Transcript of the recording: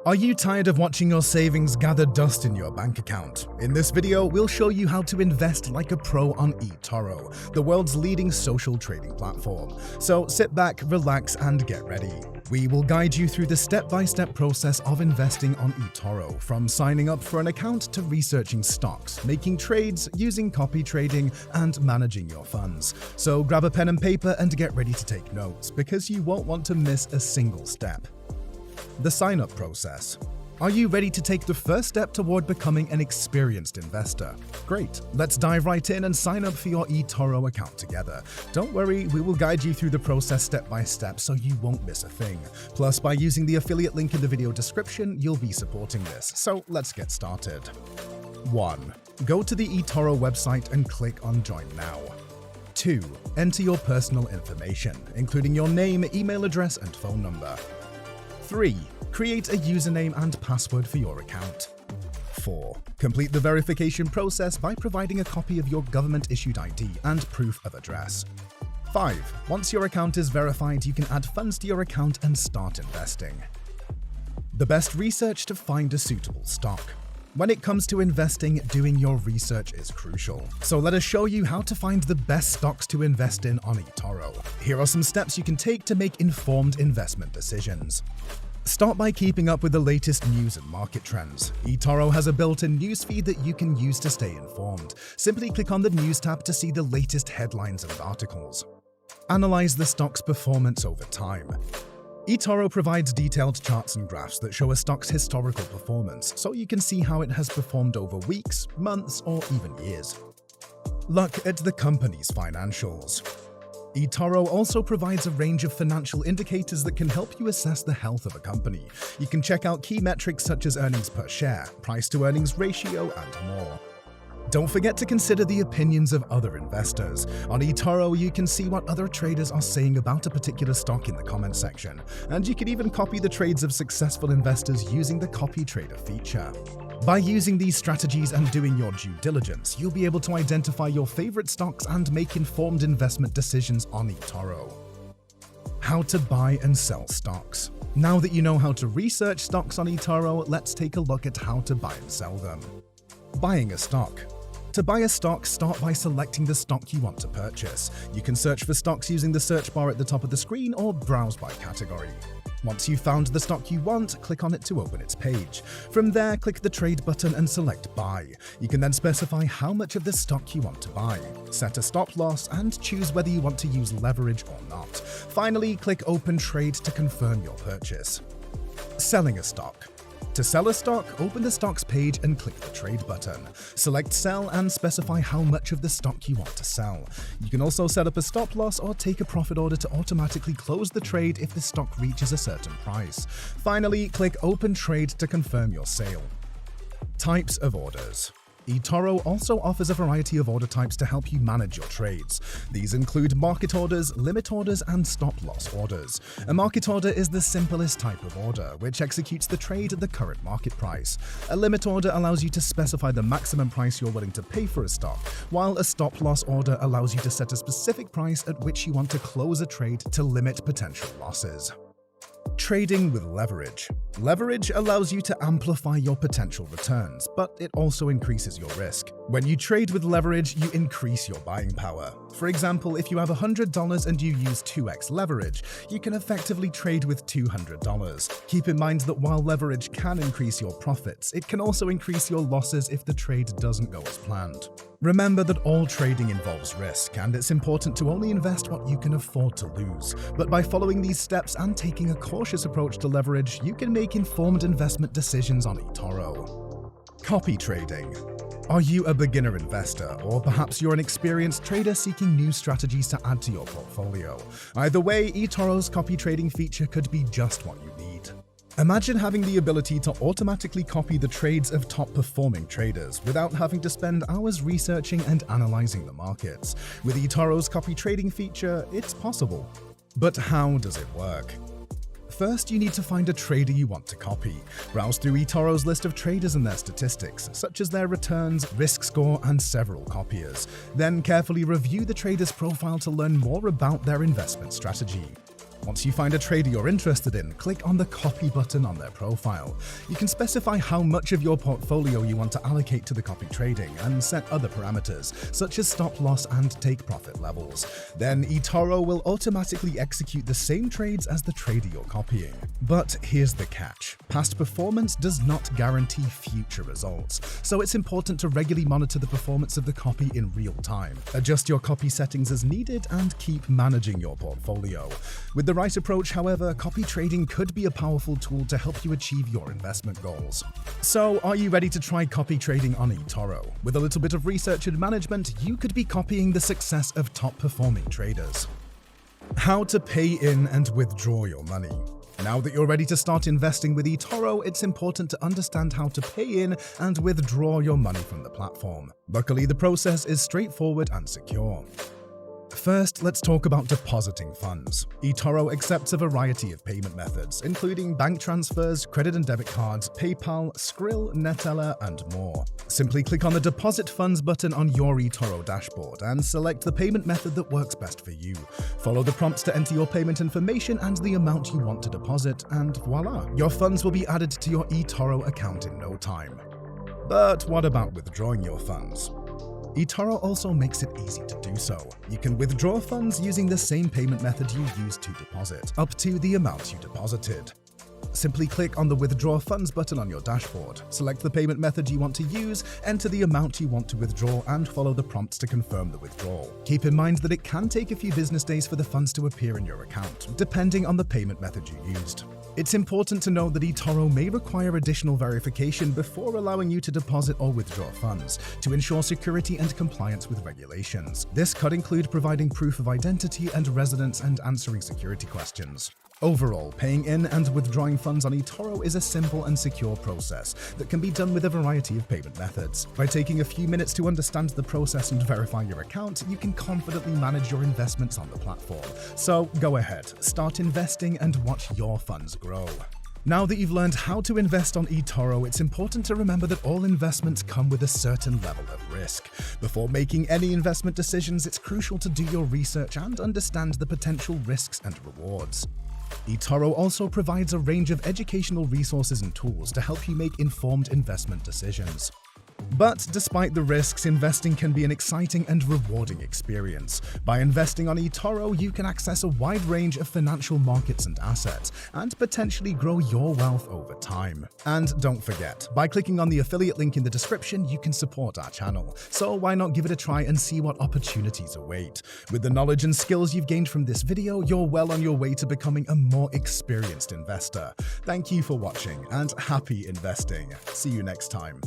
Are you tired of watching your savings gather dust in your bank account? In this video, we'll show you how to invest like a pro on eToro, the world's leading social trading platform. So sit back, relax, and get ready. We will guide you through the step-by-step process of investing on eToro, from signing up for an account to researching stocks, making trades, using copy trading, and managing your funds. So grab a pen and paper and get ready to take notes, because you won't want to miss a single step. The sign-up process. Are you ready to take the first step toward becoming an experienced investor? Great, let's dive right in and sign up for your eToro account together. Don't worry, we will guide you through the process step by step so you won't miss a thing. Plus, by using the affiliate link in the video description, you'll be supporting this. So let's get started. 1. Go to the eToro website and click on Join Now. 2. Enter your personal information, including your name, email address, and phone number. 3. Create a username and password for your account. 4. Complete the verification process by providing a copy of your government-issued ID and proof of address. 5. Once your account is verified, you can add funds to your account and start investing. The best research to find a suitable stock. When it comes to investing, doing your research is crucial. So let us show you how to find the best stocks to invest in on eToro. Here are some steps you can take to make informed investment decisions. Start by keeping up with the latest news and market trends. eToro has a built-in newsfeed that you can use to stay informed. Simply click on the News tab to see the latest headlines and articles. Analyze the stock's performance over time. eToro provides detailed charts and graphs that show a stock's historical performance, so you can see how it has performed over weeks, months, or even years. Look at the company's financials. eToro also provides a range of financial indicators that can help you assess the health of a company. You can check out key metrics such as earnings per share, price-to-earnings ratio, and more. Don't forget to consider the opinions of other investors. On eToro, you can see what other traders are saying about a particular stock in the comment section, and you can even copy the trades of successful investors using the Copy Trader feature. By using these strategies and doing your due diligence, you'll be able to identify your favorite stocks and make informed investment decisions on eToro. How to buy and sell stocks. Now that you know how to research stocks on eToro, let's take a look at how to buy and sell them. Buying a stock. To buy a stock, start by selecting the stock you want to purchase. You can search for stocks using the search bar at the top of the screen or browse by category. Once you've found the stock you want, click on it to open its page. From there, click the Trade button and select Buy. You can then specify how much of the stock you want to buy, set a stop loss, and choose whether you want to use leverage or not. Finally, click Open Trade to confirm your purchase. Selling a stock. To sell a stock, open the Stocks page and click the Trade button. Select Sell and specify how much of the stock you want to sell. You can also set up a stop loss or take a profit order to automatically close the trade if the stock reaches a certain price. Finally, click Open Trade to confirm your sale. Types of orders. eToro also offers a variety of order types to help you manage your trades. These include market orders, limit orders, and stop-loss orders. A market order is the simplest type of order, which executes the trade at the current market price. A limit order allows you to specify the maximum price you're willing to pay for a stock, while a stop-loss order allows you to set a specific price at which you want to close a trade to limit potential losses. Trading with leverage. Leverage allows you to amplify your potential returns, but it also increases your risk. When you trade with leverage, you increase your buying power. For example, if you have $100 and you use 2x leverage, you can effectively trade with $200. Keep in mind that while leverage can increase your profits, it can also increase your losses if the trade doesn't go as planned. Remember that all trading involves risk, and it's important to only invest what you can afford to lose. But by following these steps and taking a cautious approach to leverage, you can make informed investment decisions on eToro. Copy trading. Are you a beginner investor, or perhaps you're an experienced trader seeking new strategies to add to your portfolio? Either way, eToro's copy trading feature could be just what you need. Imagine having the ability to automatically copy the trades of top-performing traders without having to spend hours researching and analyzing the markets. With eToro's copy trading feature, it's possible. But how does it work? First, you need to find a trader you want to copy. Browse through eToro's list of traders and their statistics, such as their returns, risk score, and several copiers. Then carefully review the trader's profile to learn more about their investment strategy. Once you find a trader you're interested in, click on the copy button on their profile. You can specify how much of your portfolio you want to allocate to the copy trading and set other parameters, such as stop loss and take profit levels. Then eToro will automatically execute the same trades as the trader you're copying. But here's the catch. Past performance does not guarantee future results, so it's important to regularly monitor the performance of the copy in real time. Adjust your copy settings as needed and keep managing your portfolio. With the right approach, however, copy trading could be a powerful tool to help you achieve your investment goals. So, are you ready to try copy trading on eToro? With a little bit of research and management, you could be copying the success of top-performing traders. How to pay in and withdraw your money. Now that you're ready to start investing with eToro, it's important to understand how to pay in and withdraw your money from the platform. Luckily, the process is straightforward and secure. First, let's talk about depositing funds. eToro accepts a variety of payment methods, including bank transfers, credit and debit cards, PayPal, Skrill, Neteller, and more. Simply click on the Deposit Funds button on your eToro dashboard and select the payment method that works best for you. Follow the prompts to enter your payment information and the amount you want to deposit, and voila, your funds will be added to your eToro account in no time. But what about withdrawing your funds? eToro also makes it easy to do so. You can withdraw funds using the same payment method you used to deposit, up to the amount you deposited. Simply click on the Withdraw Funds button on your dashboard, select the payment method you want to use, enter the amount you want to withdraw, and follow the prompts to confirm the withdrawal. Keep in mind that it can take a few business days for the funds to appear in your account, depending on the payment method you used. It's important to know that eToro may require additional verification before allowing you to deposit or withdraw funds to ensure security and compliance with regulations. This could include providing proof of identity and residence and answering security questions. Overall, paying in and withdrawing funds on eToro is a simple and secure process that can be done with a variety of payment methods. By taking a few minutes to understand the process and verify your account, you can confidently manage your investments on the platform. So go ahead, start investing and watch your funds grow. Now that you've learned how to invest on eToro, it's important to remember that all investments come with a certain level of risk. Before making any investment decisions, it's crucial to do your research and understand the potential risks and rewards. eToro also provides a range of educational resources and tools to help you make informed investment decisions. But despite the risks, investing can be an exciting and rewarding experience. By investing on eToro, you can access a wide range of financial markets and assets, and potentially grow your wealth over time. And don't forget, by clicking on the affiliate link in the description, you can support our channel. So why not give it a try and see what opportunities await? With the knowledge and skills you've gained from this video, you're well on your way to becoming a more experienced investor. Thank you for watching, and happy investing. See you next time.